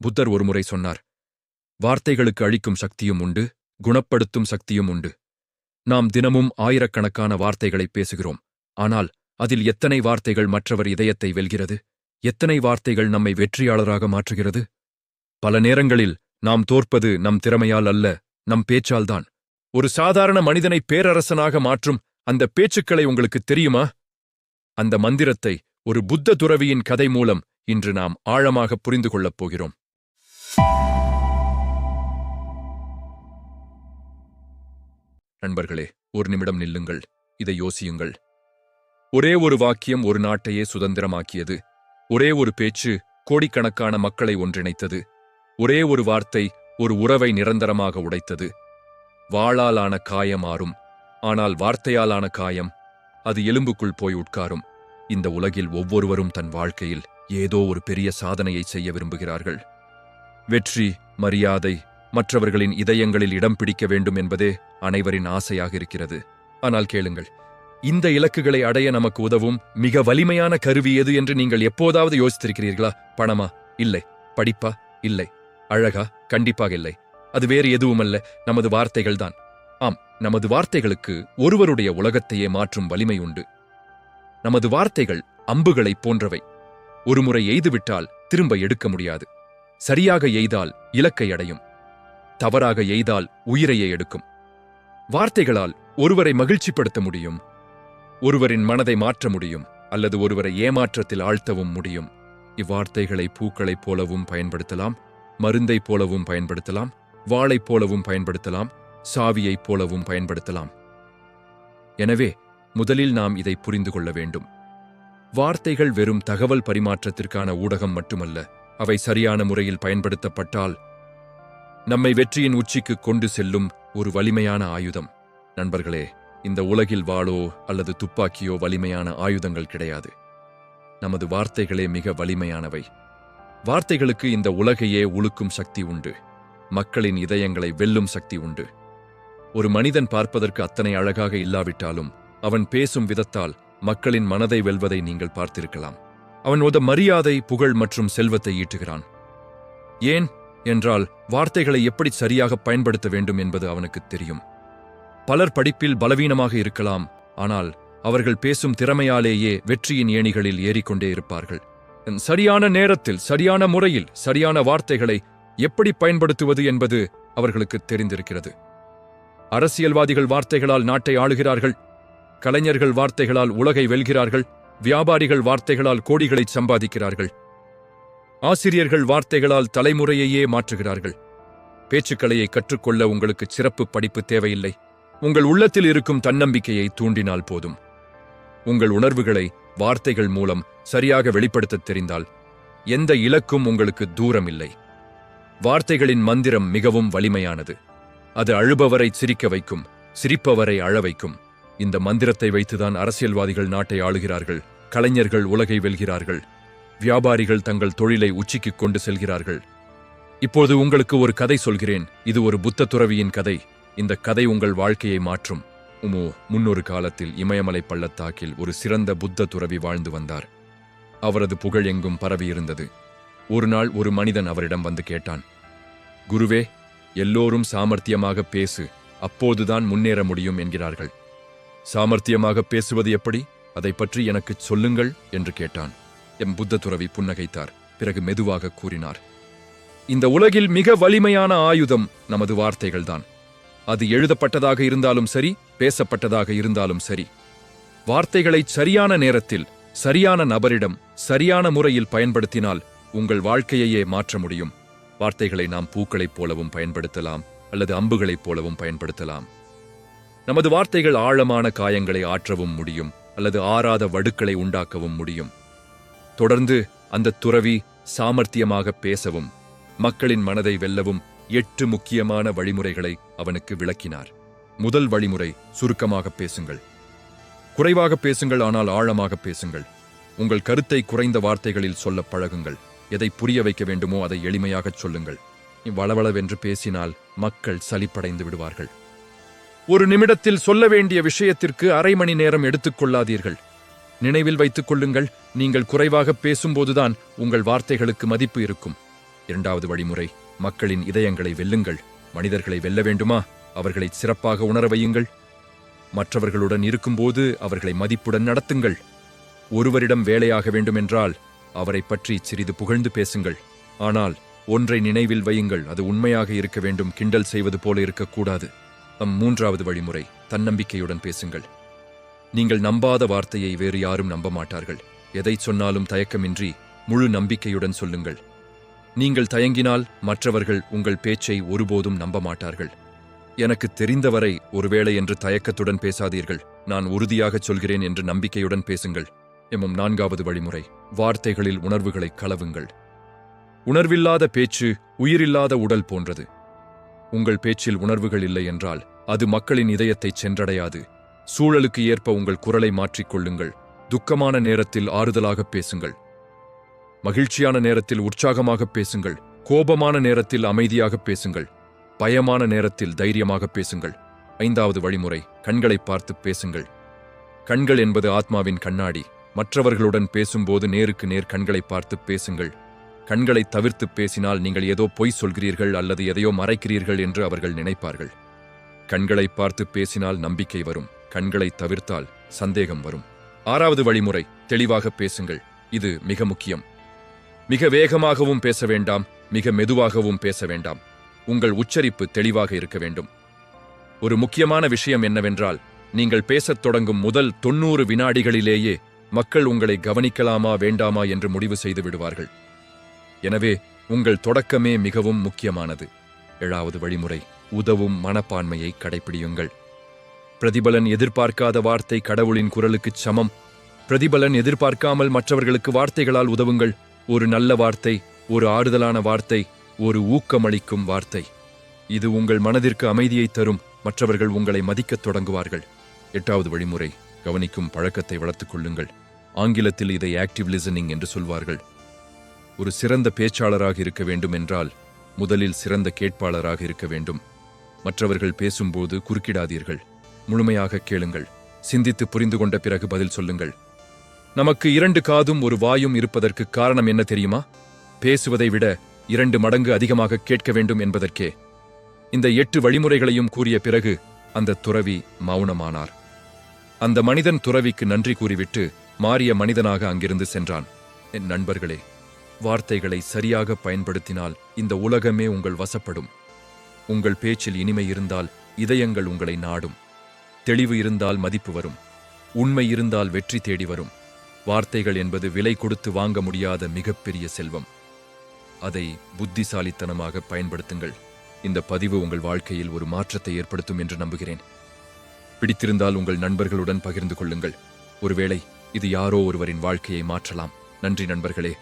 புத்தர் ஒருமுறை சொன்னார், வார்த்தைகளுக்கு அழிக்கும் சக்தியும் உண்டு, குணப்படுத்தும் சக்தியும் உண்டு. நாம் தினமும் ஆயிரக்கணக்கான வார்த்தைகளை பேசுகிறோம். ஆனால் அதில் எத்தனை வார்த்தைகள் மற்றவர் இதயத்தை வெல்கிறது? எத்தனை வார்த்தைகள் நம்மை வெற்றியாளராக மாற்றுகிறது? பல நேரங்களில் நாம் தோற்பது நம் திறமையால் அல்ல, நம் பேச்சால்தான். ஒரு சாதாரண மனிதனை பேரரசனாக மாற்றும் அந்த பேச்சுக்களை உங்களுக்கு தெரியுமா? அந்த மந்திரத்தை ஒரு புத்த துறவியின் கதை மூலம் இன்று நாம் ஆழமாக புரிந்து கொள்ளப் போகிறோம். நண்பர்களே, ஒரு நிமிடம் நில்லுங்கள், இதை யோசியுங்கள். ஒரே ஒரு வாக்கியம் ஒரு நாட்டையே சுதந்திரமாக்கியது. ஒரே ஒரு பேச்சு கோடிக்கணக்கான மக்களை ஒன்றிணைத்தது. ஒரே ஒரு வார்த்தை ஒரு உறவை நிரந்தரமாக உடைத்தது. வாளாலான காயம் ஆறும், ஆனால் வார்த்தையாலான காயம் அது எலும்புக்குள் போய் உட்காரும். இந்த உலகில் ஒவ்வொருவரும் தன் வாழ்க்கையில் ஏதோ ஒரு பெரிய சாதனையை செய்ய விரும்புகிறார்கள். வெற்றி, மரியாதை, மற்றவர்களின் இதயங்களில் இடம் பிடிக்க வேண்டும் என்பதே அனைவரின் ஆசையாக இருக்கிறது. ஆனால் கேளுங்கள், இந்த இலக்குகளை அடைய நமக்கு உதவும் மிக வலிமையான கருவி எது என்று நீங்கள் எப்போதாவது யோசித்திருக்கிறீர்களா? பணமா? இல்லை. படிப்பா? இல்லை. அழகா? கண்டிப்பாக இல்லை. அது வேறு எதுவுமல்ல, நமது வார்த்தைகள்தான். ஆம், நமது வார்த்தைகளுக்கு ஒருவருடைய உலகத்தையே மாற்றும் வலிமை உண்டு. நமது வார்த்தைகள் அம்புகளைப் போன்றவை. ஒருமுறை எய்துவிட்டால் திரும்ப எடுக்க முடியாது. சரியாக எய்தால் இலக்கை அடையும். தவறாக எய்தால் உயிரையே எடுக்கும். வார்த்தைகளால் ஒருவரை மகிழ்ச்சிப்படுத்த முடியும், ஒருவரின் மனதை மாற்ற முடியும், அல்லது ஒருவரை ஏமாற்றத்தில் ஆழ்த்தவும் முடியும். இவ்வார்த்தைகளை பூக்களைப் போலவும் பயன்படுத்தலாம், மருந்தைப் போலவும் பயன்படுத்தலாம், வாளைப் போலவும் பயன்படுத்தலாம், சாவியைப் போலவும் பயன்படுத்தலாம். எனவே முதலில் நாம் இதை புரிந்து கொள்ள வேண்டும். வார்த்தைகள் வெறும் தகவல் பரிமாற்றத்திற்கான ஊடகம் மட்டுமல்ல, அவை சரியான முறையில் பயன்படுத்தப்பட்டால் நம்மை வெற்றியின் உச்சிக்கு கொண்டு செல்லும் ஒரு வலிமையான ஆயுதம். நண்பர்களே, இந்த உலகில் வாளோ அல்லது துப்பாக்கியோ வலிமையான ஆயுதங்கள் கிடையாது. நமது வார்த்தைகளே மிக வலிமையானவை. வார்த்தைகளுக்கு இந்த உலகையே உலுக்கும் சக்தி உண்டு. மக்களின் இதயங்களை வெல்லும் சக்தி உண்டு. ஒரு மனிதன் பார்ப்பதற்கு அத்தனை அழகாக இல்லாவிட்டாலும் அவன் பேசும் விதத்தால் மக்களின் மனதை வெல்வதை நீங்கள் பார்த்திருக்கலாம். அவன் மரியாதை, புகழ் மற்றும் செல்வத்தை ஈட்டுகிறான். ஏன் என்றால் வார்த்தைகளை எப்படி சரியாக பயன்படுத்த வேண்டும் என்பது அவனுக்கு தெரியும். பலர் படிப்பில் பலவீனமாக இருக்கலாம், ஆனால் அவர்கள் பேசும் திறமையாலேயே வெற்றியின் ஏணிகளில் ஏறிக்கொண்டே இருப்பார்கள். சரியான நேரத்தில், சரியான முறையில், சரியான வார்த்தைகளை எப்படி பயன்படுத்துவது என்பது அவர்களுக்கு தெரிந்திருக்கிறது. அரசியல்வாதிகள் வார்த்தைகளால் நாட்டை ஆளுகிறார்கள். கலைஞர்கள் வார்த்தைகளால் உலகை வெல்கிறார்கள். வியாபாரிகள் வார்த்தைகளால் கோடிகளை சம்பாதிக்கிறார்கள். ஆசிரியர்கள் வார்த்தைகளால் தலைமுறையையே மாற்றுகிறார்கள். பேச்சுக்கலையை கற்றுக்கொள்ள உங்களுக்கு சிறப்பு படிப்பு தேவையில்லை. உங்கள் உள்ளத்தில் இருக்கும் தன்னம்பிக்கையை தூண்டினால் போதும். உங்கள் உணர்வுகளை வார்த்தைகள் மூலம் சரியாக வெளிப்படுத்தத் தெரிந்தால் எந்த இலக்கும் உங்களுக்கு தூரம் இல்லை. வார்த்தைகளின் மந்திரம் மிகவும் வலிமையானது. அது அழுபவரை சிரிக்க வைக்கும், சிரிப்பவரை அழ வைக்கும். இந்த மந்திரத்தை வைத்துதான் அரசியல்வாதிகள் நாட்டை ஆளுகிறார்கள், கலைஞர்கள் உலகை வெல்கிறார்கள், வியாபாரிகள் தங்கள் தொழிலை உச்சிக்கு கொண்டு செல்கிறார்கள். இப்போது உங்களுக்கு ஒரு கதை சொல்கிறேன். இது ஒரு புத்த துறவியின் கதை. இந்த கதை உங்கள் வாழ்க்கையை மாற்றும். முன்னொரு காலத்தில் இமயமலை பள்ளத்தாக்கில் ஒரு சிறந்த புத்த துறவி வாழ்ந்து வந்தார். அவரது புகழ் எங்கும் பரவியிருந்தது. ஒரு நாள் ஒரு மனிதன் அவரிடம் வந்து கேட்டான், குருவே, எல்லோரும் சாமர்த்தியமாக பேசு, அப்போதுதான் முன்னேற முடியும் என்கிறார்கள். சாமர்த்தியமாக பேசுவது எப்படி? அதை பற்றி எனக்குச் சொல்லுங்கள் என்று கேட்டான். புத்த துறவி புன்னகைத்தார். பிறகு மெதுவாக கூறினார், இந்த உலகில் மிக வலிமையான ஆயுதம் நமது வார்த்தைகள்தான். அது எழுதப்பட்டதாக இருந்தாலும் சரி, பேசப்பட்டதாக இருந்தாலும் சரி. வார்த்தைகளை சரியான நேரத்தில், சரியான நபரிடம், சரியான முறையில் பயன்படுத்தினால் உங்கள் வாழ்க்கையையே மாற்ற முடியும். வார்த்தைகளை நாம் பூக்களைப் போலவும் பயன்படுத்தலாம், அல்லது அம்புகளைப் போலவும் பயன்படுத்தலாம். நமது வார்த்தைகள் ஆழமான காயங்களை ஆற்றவும் முடியும், அல்லது ஆறாத வடுக்களை உண்டாக்கவும் முடியும். தொடர்ந்து அந்த துறவி சாமர்த்தியமாக பேசவும், மக்களின் மனதை வெல்லவும் 8 முக்கியமான வழிமுறைகளை அவனுக்கு விளக்கினார். முதல் வழிமுறை, சுருக்கமாக பேசுங்கள். குறைவாக பேசுங்கள், ஆனால் ஆழமாக பேசுங்கள். உங்கள் கருத்தை குறைந்த வார்த்தைகளில் சொல்ல பழகுங்கள். எதை புரிய வைக்க வேண்டுமோ அதை எளிமையாகச் சொல்லுங்கள். வளவளவென்று பேசினால் மக்கள் சலிப்படைந்து விடுவார்கள். ஒரு நிமிடத்தில் சொல்ல வேண்டிய விஷயத்திற்கு அரை மணி நேரம் எடுத்துக்கொள்ளாதீர்கள். நினைவில் வைத்துக் கொள்ளுங்கள், நீங்கள் குறைவாக பேசும்போதுதான் உங்கள் வார்த்தைகளுக்கு மதிப்பு இருக்கும். இரண்டாவது வழிமுறை, மக்களின் இதயங்களை வெல்லுங்கள். மனிதர்களை வெல்ல வேண்டுமா? அவர்களை சிறப்பாக உணர வையுங்கள். மற்றவர்களுடன் இருக்கும்போது அவர்களை மதிப்புடன் நடத்துங்கள். ஒருவரிடம் வேலையாக வேண்டுமென்றால் அவரை பற்றி சிறிது புகழ்ந்து பேசுங்கள். ஆனால் ஒன்றை நினைவில் வையுங்கள், அது உண்மையாக இருக்க வேண்டும், கிண்டல் செய்வது போல இருக்கக்கூடாது. மூன்றாவது வழிமுறை, தன்னம்பிக்கையுடன் பேசுங்கள். நீங்கள் நம்பாத வார்த்தையை வேறு யாரும் நம்ப மாட்டார்கள். எதை சொன்னாலும் தயக்கமின்றி முழு நம்பிக்கையுடன் சொல்லுங்கள். நீங்கள் தயங்கினால் மற்றவர்கள் உங்கள் பேச்சை ஒருபோதும் நம்ப மாட்டார்கள். எனக்கு தெரிந்தவரை ஒருவேளை என்று தயக்கத்துடன் பேசாதீர்கள். நான் உறுதியாகச் சொல்கிறேன் என்று நம்பிக்கையுடன் பேசுங்கள். நான்காவது வழிமுறை, வார்த்தைகளில் உணர்வுகளை கலவுங்கள். உணர்வில்லாத பேச்சு உயிரில்லாத உடல் போன்றது. உங்கள் பேச்சில் உணர்வுகள் இல்லை என்றால் அது மக்களின் இதயத்தை சென்றடையாது. சூழலுக்கு ஏற்ப உங்கள் குரலை மாற்றிக்கொள்ளுங்கள். துக்கமான நேரத்தில் ஆறுதலாகப் பேசுங்கள். மகிழ்ச்சியான நேரத்தில் உற்சாகமாகப் பேசுங்கள். கோபமான நேரத்தில் அமைதியாகப் பேசுங்கள். பயமான நேரத்தில் தைரியமாகப் பேசுங்கள். ஐந்தாவது வழிமுறை, கண்களை பார்த்து பேசுங்கள். கண்கள் என்பது ஆத்மாவின் கண்ணாடி. மற்றவர்களுடன் பேசும்போது நேருக்கு நேர் கண்களை பார்த்து பேசுங்கள். கண்களை தவிர்த்து பேசினால் நீங்கள் ஏதோ பொய் சொல்கிறீர்கள் அல்லது எதையோ மறைக்கிறீர்கள் என்று அவர்கள் நினைப்பார்கள். கண்களை பார்த்து பேசினால் நம்பிக்கை வரும். கண்களை தவிர்த்தால் சந்தேகம் வரும். ஆறாவது வழிமுறை, தெளிவாக பேசுங்கள். இது மிக முக்கியம். மிக வேகமாகவும் பேச வேண்டாம், மிக மெதுவாகவும் பேச வேண்டாம். உங்கள் உச்சரிப்பு தெளிவாக இருக்க வேண்டும். ஒரு முக்கியமான விஷயம் என்னவென்றால், நீங்கள் பேசத் தொடங்கும் முதல் 90 வினாடிகளிலேயே மக்கள் உங்களை கவனிக்கலாமா வேண்டாமா என்று முடிவு செய்து விடுவார்கள். எனவே உங்கள் தொடக்கமே மிகவும் முக்கியமானது. ஏழாவது வழிமுறை, உதவும் மனப்பான்மையை கடைப்பிடியுங்கள். பிரதிபலன் எதிர்பார்க்காத வார்த்தை கடவுளின் குரலுக்குச் சமம். பிரதிபலன் எதிர்பார்க்காமல் மற்றவர்களுக்கு வார்த்தைகளால் உதவுங்கள். ஒரு நல்ல வார்த்தை, ஒரு ஆறுதலான வார்த்தை, ஒரு ஊக்கமளிக்கும் வார்த்தை. இது உங்கள் மனதிற்கு அமைதியை தரும். மற்றவர்கள் உங்களை மதிக்கத் தொடங்குவார்கள். எட்டாவது வழிமுறை, கவனிக்கும் பழக்கத்தை வளர்த்துக் கொள்ளுங்கள். ஆங்கிலத்தில் இதை ஆக்டிவ் லிசனிங் என்று சொல்வார்கள். ஒரு சிறந்த பேச்சாளராக இருக்க வேண்டும் என்றால் முதலில் சிறந்த கேட்பாளராக இருக்க வேண்டும். மற்றவர்கள் பேசும்போது குறுக்கிடாதீர்கள். முழுமையாக கேளுங்கள். சிந்தித்து புரிந்து கொண்ட பிறகு பதில் சொல்லுங்கள். நமக்கு 2 காதும் ஒரு வாயும் இருப்பதற்கு காரணம் என்ன தெரியுமா? பேசுவதை விட 2 மடங்கு அதிகமாக கேட்க வேண்டும் என்பதற்கே. இந்த 8 வழிமுறைகளையும் கூறிய பிறகு அந்த துறவி மௌனமானார். அந்த மனிதன் துறவிக்கு நன்றி கூறிவிட்டு மாறிய மனிதனாக அங்கிருந்து சென்றான். என் நண்பர்களே, வார்த்தைகளை சரியாக பயன்படுத்தினால் இந்த உலகமே உங்கள் வசப்படும். உங்கள் பேச்சில் இனிமை இருந்தால் இதயங்கள் உங்களை நாடும். தெளிவு இருந்தால் மதிப்பு வரும். உண்மை இருந்தால் வெற்றி தேடி வரும். வார்த்தைகள் என்பது விலை கொடுத்து வாங்க முடியாத மிகப்பெரிய செல்வம். அதை புத்திசாலித்தனமாக பயன்படுத்துங்கள். இந்த பதிவு உங்கள் வாழ்க்கையில் ஒரு மாற்றத்தை ஏற்படுத்தும் என்று நம்புகிறேன். பிடித்திருந்தால் உங்கள் நண்பர்களுடன் பகிர்ந்து கொள்ளுங்கள். ஒருவேளை இது யாரோ ஒருவரின் வாழ்க்கையை மாற்றலாம். நன்றி நண்பர்களே.